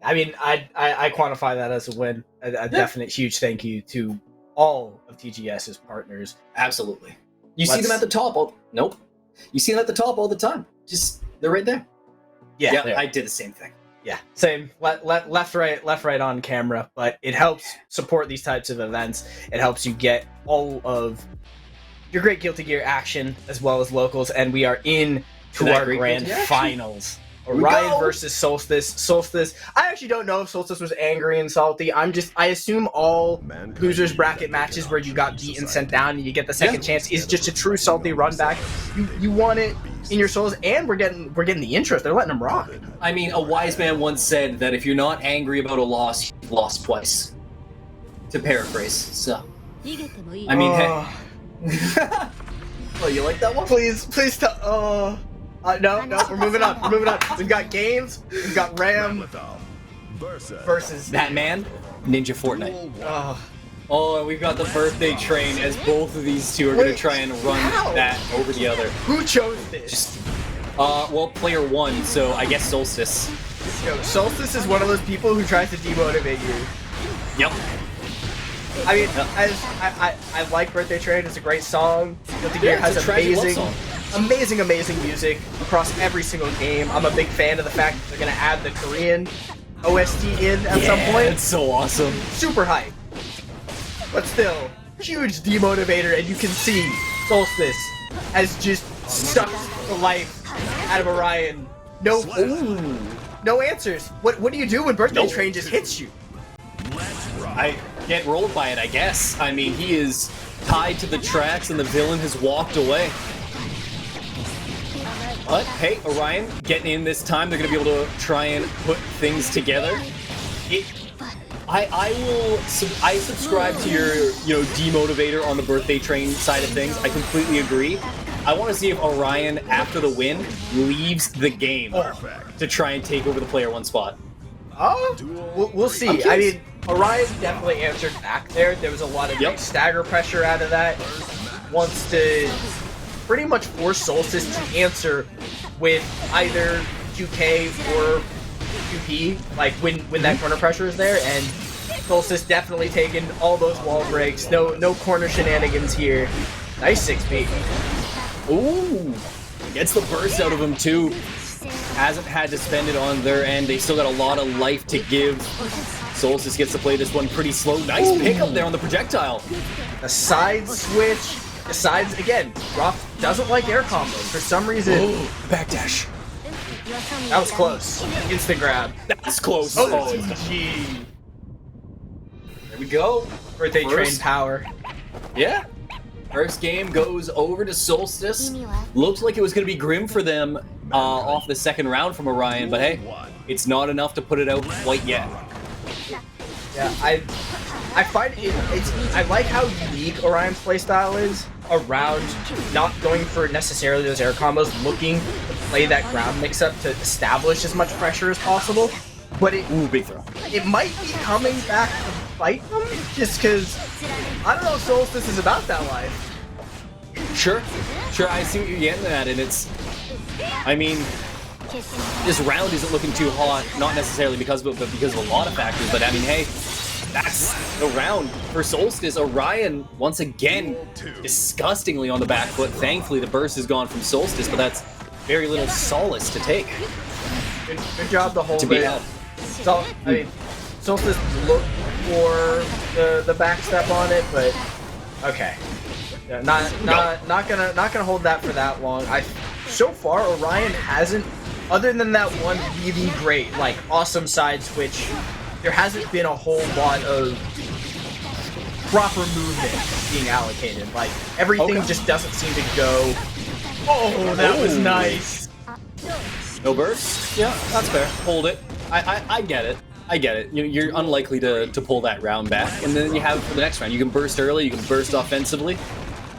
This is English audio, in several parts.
I mean, I quantify that as a win. A definite huge thank you to all of TGS's partners. Absolutely. You see them at the top. Nope. You see them at the top all the time. Just, they're right there. Yeah, I did the same thing. Yeah, same. Left, right on camera. But it helps support these types of events. It helps you get all of your great Guilty Gear action as well as locals. And we are in to our grand finals. Orion versus Solstice. Solstice. I actually don't know if Solstice was angry and salty. I assume all losers bracket matches where you got beat and sent down and you get the second chance is just a true salty run back. You want it in your souls, and we're getting the interest. They're letting them rock. I mean, a wise man once said that if you're not angry about a loss, you've lost twice. To paraphrase. So, I mean, hey. Oh, you like that one? Please tell. No, we're moving on. We've got games. We've got Ram versus Batman, Ninja Fortnite. Oh, and we've got the birthday train, as both of these two are going to try and run that over the other. Who chose this? Well, player one, so I guess Solstice. Yo, Solstice is one of those people who tries to demotivate you. Yep. I mean, I like Birthday Train. It's a great song. Guilty Gear has amazing music across every single game. I'm a big fan of the fact that they're going to add the Korean OST in at some point. It's so awesome. Super hype. But still, huge demotivator, and you can see Solstice has just sucked the life out of Orion. No answers. What do you do when Birthday Train just hits you? I get rolled by it, I guess. I mean, he is tied to the tracks, and the villain has walked away. But, hey, Orion getting in this time. They're going to be able to try and put things together. I subscribe to your demotivator on the Birthday Train side of things. I completely agree. I want to see if Orion, after the win, leaves the game to try and take over the player one spot. Oh, we'll see. I mean, Orion definitely answered back there. There was a lot of stagger pressure out of that. Wants to pretty much force Solstice to answer with either QK or QP, like when that corner pressure is there, and Solstice definitely taking all those wall breaks. No corner shenanigans here. Nice 6B. Ooh, gets the burst out of him too. Hasn't had to spend it on their end. They still got a lot of life to give. Solstice gets to play this one pretty slow. Nice pickup there on the projectile. A side switch. Besides, again, Roth doesn't like air combos for some reason. Backdash. That was close. Instant grab. That's close. OTG. There we go. Birthday Train power. Yeah. First game goes over to Solstice. Looks like it was going to be grim for them off the second round from Orion, but hey, it's not enough to put it out quite yet. Yeah, I find I like how unique Orion's playstyle is around not going for necessarily those air combos, looking to play that ground mix-up to establish as much pressure as possible. But big throw. It might be coming back to fight them, just because I don't know if Solstice is about that life. Sure, I see what you're getting at, and it's, I mean, this round isn't looking too hot, not necessarily because of it, but because of a lot of factors, but I mean, hey, that's the round for Solstice. Orion, once again, disgustingly on the back foot. Thankfully, the burst is gone from Solstice, but that's very little solace to take. Good job to hold it. So, I mean, Solstice looked for the backstep on it, but okay. Yeah, not gonna hold that for that long. So far, Orion hasn't, other than that one really great, like, awesome side switch, there hasn't been a whole lot of proper movement being allocated. Like, everything just doesn't seem to go. Oh, that was nice. No burst? Yeah, that's fair. Hold it. I get it. I get it. You're unlikely to pull that round back, and then you have for the next round. You can burst early, you can burst offensively.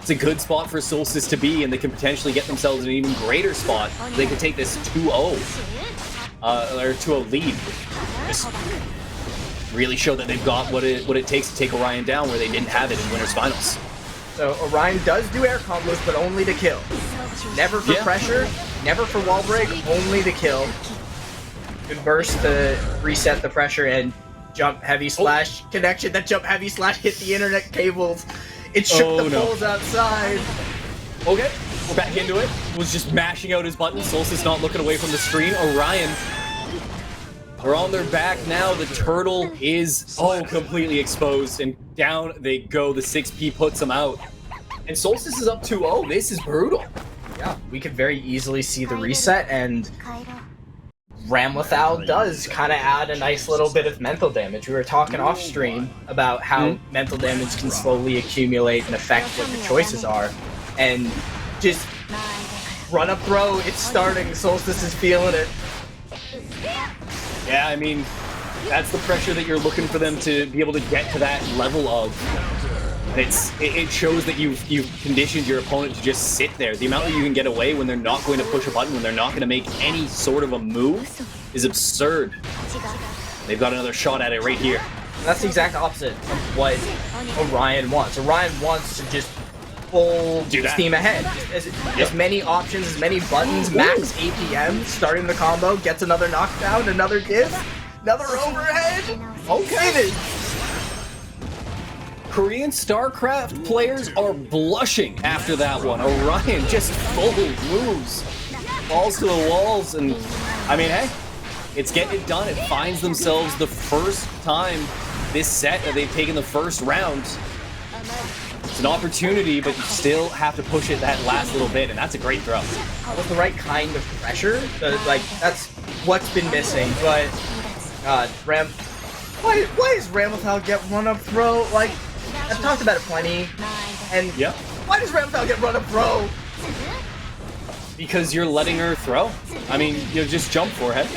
It's a good spot for Solstice to be, and they can potentially get themselves in an even greater spot. They could take this 2-0, or 2-0 lead. Just really show that they've got what it takes to take Orion down where they didn't have it in Winners Finals. So Orion does do air combos, but only to kill. Never for pressure, never for wall break, only to kill. Good burst to reset the pressure and jump heavy slash connection. That jump heavy slash hit the internet cables. It shook the poles outside. Okay, we're back into it. Was just mashing out his buttons. Solstice not looking away from the screen. Orion, they're on their back now. The turtle is completely exposed, and down they go. The 6P puts them out. And Solstice is up 2-0. This is brutal. Yeah, we could very easily see the reset, and Ramlethal does kind of add a nice little bit of mental damage. We were talking off stream about how mental damage can slowly accumulate and affect what the choices are. And just run up throw, it's starting. Solstice is feeling it. Yeah, I mean, that's the pressure that you're looking for them to be able to get to that level of. And it shows that you've conditioned your opponent to just sit there. The amount that you can get away when they're not going to push a button, when they're not going to make any sort of a move, is absurd. They've got another shot at it right here. That's the exact opposite of what Orion wants. Orion wants to just full steam ahead. As many options, as many buttons, max APM, starting the combo, gets another knockdown, another give, another overhead. Okay. Korean StarCraft players are blushing after that one. Orion just full moves. Falls to the walls, and I mean, hey, it's getting it done. It finds themselves the first time this set that they've taken the first round. It's an opportunity, but you still have to push it that last little bit, and that's a great throw. With the right kind of pressure, like, that's what's been missing, but why does Ramlethal get run-up throw? Like, I've talked about it plenty, and why does Ramlethal get run-up throw? Because you're letting her throw. I mean, you just jump forehead.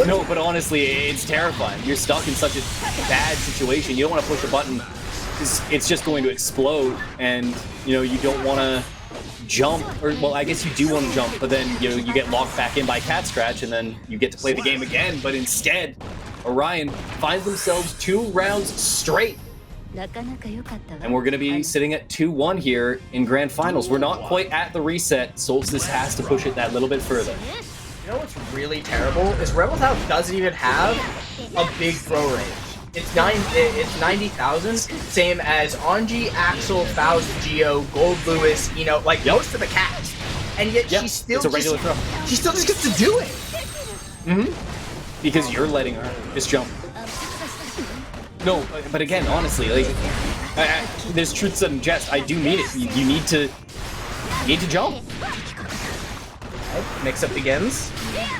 No, but honestly, it's terrifying. You're stuck in such a bad situation. You don't want to push a button because it's just going to explode, and you don't want to jump, or well, I guess you do want to jump, but then you get locked back in by cat scratch, and then you get to play the game again. But instead, Orion finds themselves 2 rounds straight. And we're going to be sitting at 2-1 here in Grand Finals. We're not quite at the reset. Solstice has to push it that little bit further. You know what's really terrible is Ramlethal doesn't even have a big throw range. It's 90,000, same as Anji, Axel, Faust, Geo, Gold Lewis, like most of the cats. And yet she still it's a regular throw. She still just gets to do it. Because you're letting her just jump. No, but again, honestly, like, there's truth said in jest. I do mean it. You need to jump. Mix up begins.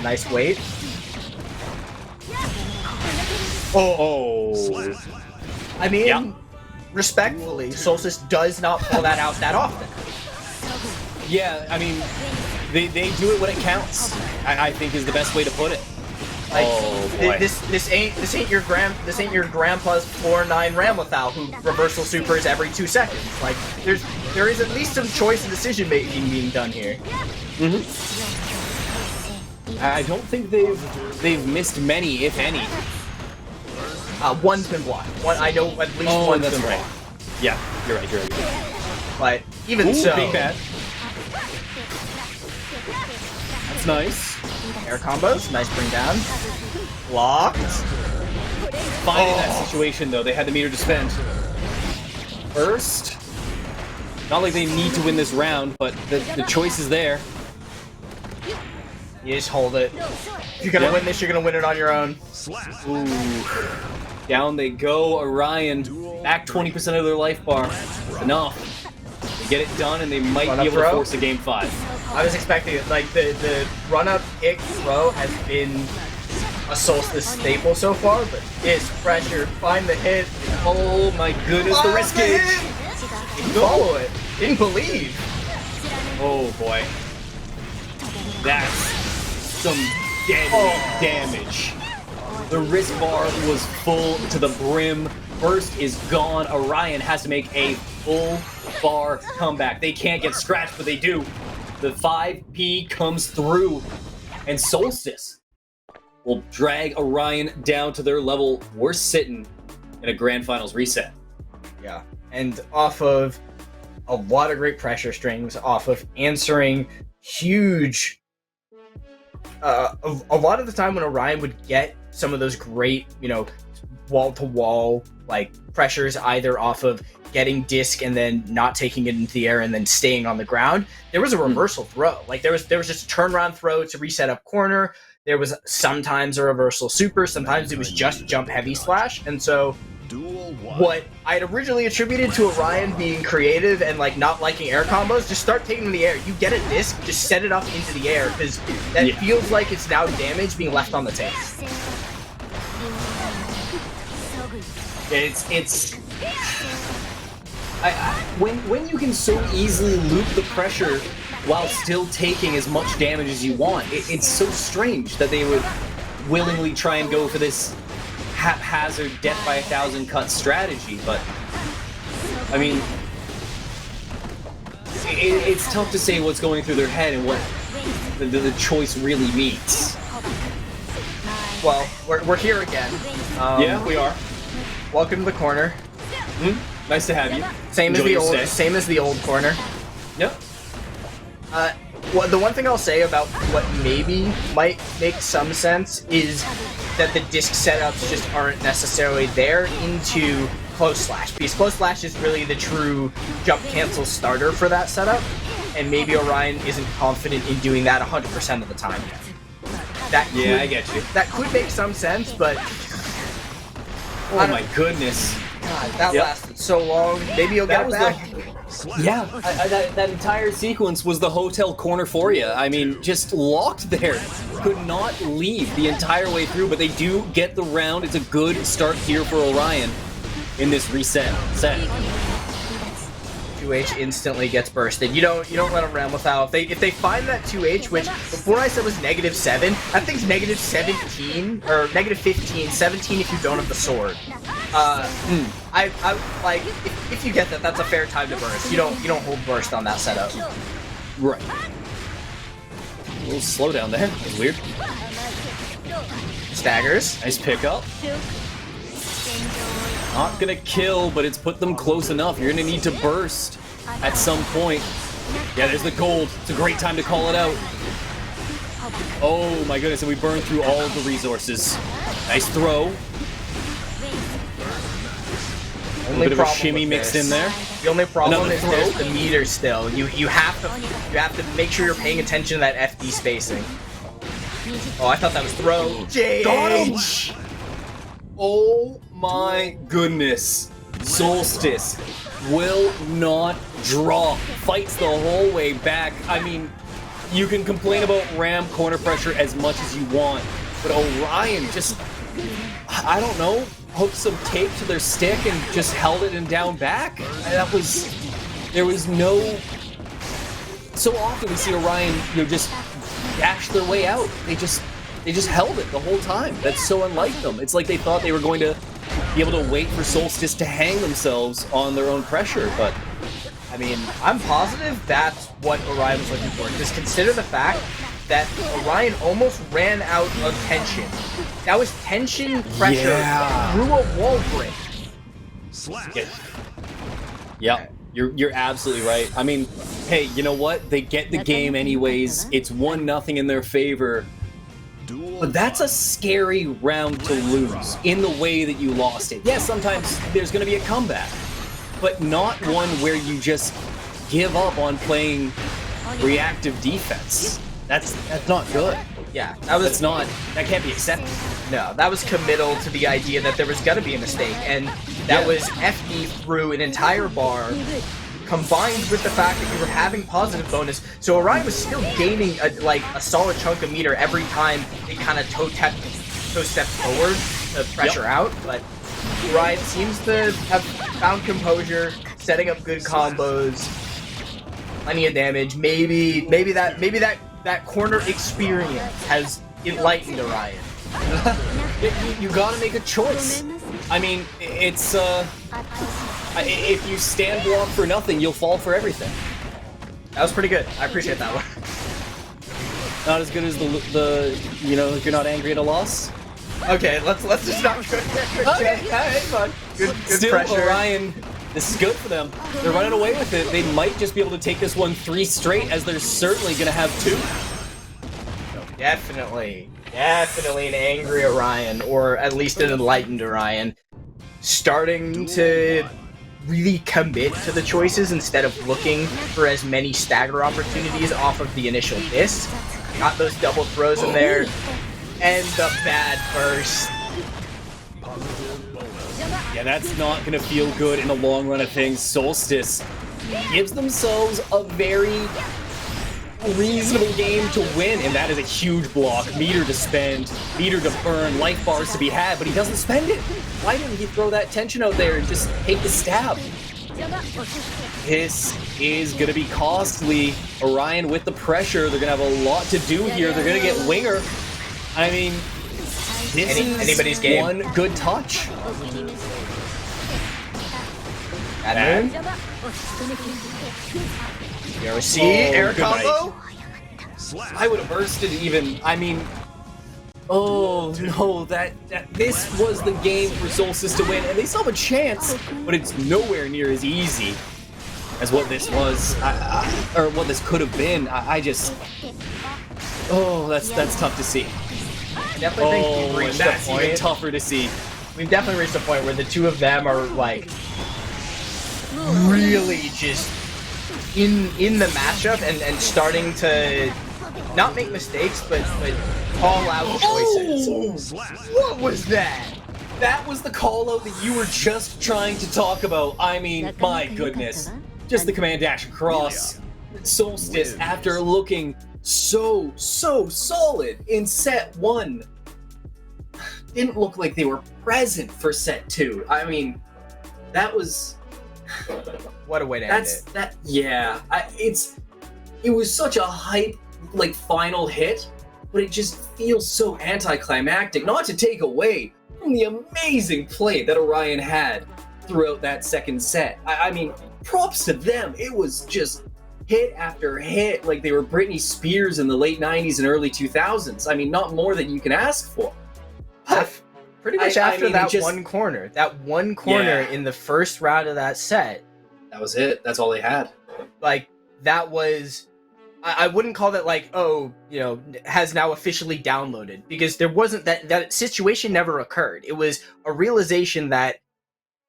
Nice weight. I mean, respectfully, Solstice does not pull that out that often. Yeah, I mean, they do it when it counts. I think is the best way to put it. Like, boy. This ain't your grandpa's 4-9 Ramlethal who reversal supers every 2 seconds. Like, there is at least some choice and decision making being done here. I don't think they've missed many, if any. One's been blocked. I know at least one's been blocked. Yeah, you're right. But even so, big bad. That's nice. Air combos, nice bring down. Blocked. Finding that situation though, they had the meter to spend. First, not like they need to win this round, but the choice is there. You just hold it. If you're gonna win this, you're gonna win it on your own. Ooh. Down they go, Orion. Back 20% of their life bar. Enough. They get it done, and they might be able to force a game 5. I was expecting it. Like, the run-up kick throw has been a Solstice staple so far, but this pressure, find the hit. Oh my goodness, the risk gauge. Didn't follow it. Didn't believe. Oh boy. That's some deadly damage. The wrist bar was full to the brim. Burst is gone. Orion has to make a full bar comeback. They can't get scratched, but they do. The 5P comes through, and Solstice will drag Orion down to their level. We're sitting in a Grand Finals reset. Yeah, and off of a lot of great pressure strings, off of answering huge a lot of the time when Orion would get some of those great, wall-to-wall like pressures, either off of getting disc and then not taking it into the air and then staying on the ground, there was a reversal throw. Like there was just a turnaround throw to reset up corner. There was sometimes a reversal super, sometimes it was just jump heavy slash. And so what I had originally attributed to Orion being creative and like not liking air combos, just start taking them in the air. You get a disc, just set it up into the air, because that feels like it's now damage being left on the table. When you can so easily loop the pressure while still taking as much damage as you want, it's so strange that they would willingly try and go for this haphazard death by 1,000 cut strategy. But I mean, it's tough to say what's going through their head and what the choice really means. Well, we're here again. Yeah, we are. Welcome to the corner. Nice to have you. Same as the old corner. Yep. Well, the one thing I'll say about what maybe might make some sense is that the disc setups just aren't necessarily there into close slash, because close slash is really the true jump cancel starter for that setup, and maybe Orion isn't confident in doing that 100% of the time yet. I get you. That could make some sense, but oh my goodness. God, that lasted so long. Maybe you'll get it back. That entire sequence was the hotel corner for you. I mean, just locked there. Could not leave the entire way through, but they do get the round. It's a good start here for Orion in this reset set. 2H instantly gets bursted. You don't let them run without. If they find that 2H, which before I said was -7, I think it's -17 or -15, 17 if you don't have the sword. I like if you get that, that's a fair time to burst. You don't hold burst on that setup. Right. A little slowdown there. That's weird. Staggers. Nice pickup. Not gonna kill, but it's put them close enough. You're gonna need to burst at some point. Yeah, there's the gold. It's a great time to call it out. Oh my goodness, and we burned through all of the resources. Nice throw. A little bit of a shimmy mixed in there. The only problem is there's the meter still. You have to make sure you're paying attention to that FD spacing. Oh, I thought that was throw. JH! Oh my goodness. Solstice will not drop. Fights the whole way back. I mean, you can complain about Ram corner pressure as much as you want, but Orion just, I don't know, hooked some tape to their stick and just held it and down back. There was no, so often we see Orion, just dash their way out. They just held it the whole time. That's so unlike them. It's like they thought they were going to be able to wait for Solstice to hang themselves on their own pressure, but I mean, I'm positive that's what Orion was looking for. Just consider the fact that Orion almost ran out of tension. That was tension pressure through a wall break. Yeah, you're absolutely right. I mean, hey, you know what? They get the game anyways. It's 1-0 in their favor. But that's a scary round to lose in the way that you lost it. Yes, sometimes there's going to be a comeback, but not one where you just give up on playing reactive defense. That's not good. Yeah, that can't be accepted. No, that was committal to the idea that there was going to be a mistake, and that was FD through an entire bar, combined with the fact that you were having positive bonus. So Orion was still gaining a solid chunk of meter every time they kind of toe-step forward to pressure out, but Orion seems to have found composure, setting up good combos, plenty of damage. Maybe that corner experience has enlightened Orion. You gotta make a choice. I mean, it's if you stand block for nothing, you'll fall for everything. That was pretty good. I appreciate that one. Not as good as the if you're not angry at a loss. Okay, let's just not go there. Okay, fun. Good Still, pressure. Orion, this is good for them. They're running away with it. They might just be able to take this one 3 straight, as they're certainly gonna have 2. Definitely an angry Orion, or at least an enlightened Orion, starting to really commit to the choices instead of looking for as many stagger opportunities off of the initial disc. Got those double throws in there, and the bad burst. Yeah, that's not going to feel good in the long run of things. Solstice gives themselves a very reasonable game to win, and that is a huge block. Meter to spend, meter to burn, life bars to be had, but he doesn't spend it. Why didn't he throw that tension out there and just take the stab? This is going to be costly. Orion with the pressure. They're going to have a lot to do here. They're going to get Winger. I mean, this is anybody's game. One good touch. Bad moon. Here we see air combo. I would have bursted even. I mean, oh no, this was the game for Solstice to win, and they still have a chance, but it's nowhere near as easy as what this was, or what this could have been. I just, oh, that's tough to see. I definitely think we've reached that's a point. even tougher to see. We've definitely reached a point where the two of them are like really just in the matchup and starting to not make mistakes, but call out choices. What was that? That was the call out that you were just trying to talk about. I mean, my goodness. Just the command dash across. Solstice, after looking so solid in set 1, didn't look like they were present for set 2. I mean, that was... What a way to end it. Yeah, it was such a hype, like, final hit, but it just feels so anticlimactic, not to take away from the amazing play that Orion had throughout that second set. I mean, props to them. It was just hit after hit, like they were Britney Spears in the late 90s and early 2000s. I mean, not more than you can ask for. Pretty much after that one corner. That one corner in the first round of that set. That was it. That's all they had. Like, that was... I wouldn't call that like, oh, you know, has now officially downloaded, because there wasn't that situation never occurred. It was a realization that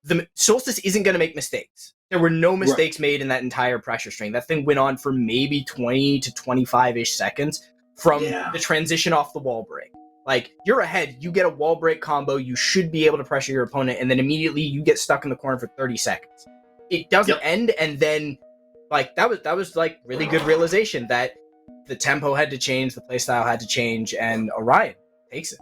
the Solstice isn't going to make mistakes. There were no mistakes made in that entire pressure string. That thing went on for maybe 20 to 25-ish seconds from the transition off the wall break. Like, you're ahead, you get a wall break combo, you should be able to pressure your opponent, and then immediately you get stuck in the corner for 30 seconds. It doesn't end, and then... Like, that was like really good realization that the tempo had to change, the playstyle had to change, and Orion takes it.